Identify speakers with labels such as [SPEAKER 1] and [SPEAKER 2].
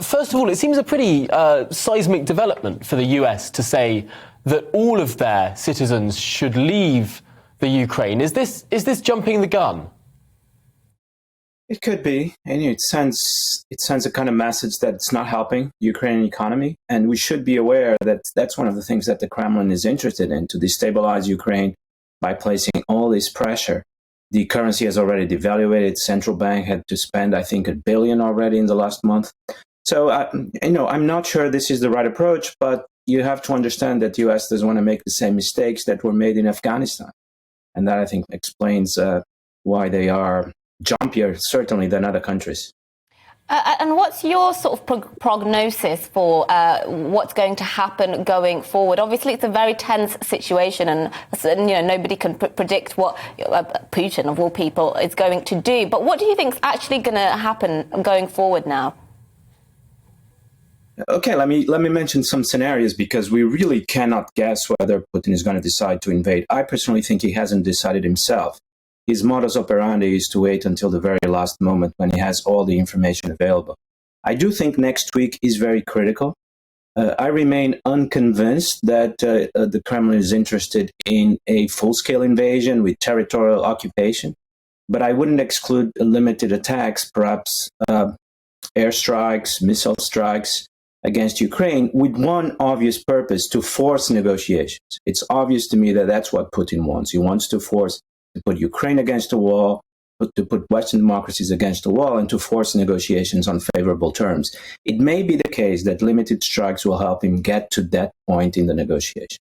[SPEAKER 1] First of all, it seems a pretty seismic development for the US to say that all of their citizens should leave the Ukraine. Is this jumping the gun?
[SPEAKER 2] It could be, and it sends a kind of message that's not helping the Ukrainian economy, and we should be aware that that's one of the things that the Kremlin is interested in, to destabilize Ukraine by placing all this pressure. The currency has already devaluated. Central bank had to spend, I think, $1 billion already in the last month. So, I'm not sure this is the right approach, but you have to understand that the U.S. doesn't want to make the same mistakes that were made in Afghanistan, and that I think explains why they are jumpier, certainly, than other countries.
[SPEAKER 3] And what's your sort of prognosis for what's going to happen going forward? Obviously, it's a very tense situation, and nobody can predict what Putin, of all people, is going to do. But what do you think is actually going to happen going forward now?
[SPEAKER 2] Okay, let me mention some scenarios, because we really cannot guess whether Putin is going to decide to invade. I personally think he hasn't decided himself. His modus operandi is to wait until the very last moment when he has all the information available. I do think next week is very critical. I remain unconvinced that the Kremlin is interested in a full-scale invasion with territorial occupation, but I wouldn't exclude limited attacks, perhaps airstrikes, missile strikes against Ukraine, with one obvious purpose: to force negotiations. It's obvious to me that that's what Putin wants. He wants to put Ukraine against the wall, to put Western democracies against the wall, and to force negotiations on favorable terms. It may be the case that limited strikes will help him get to that point in the negotiation.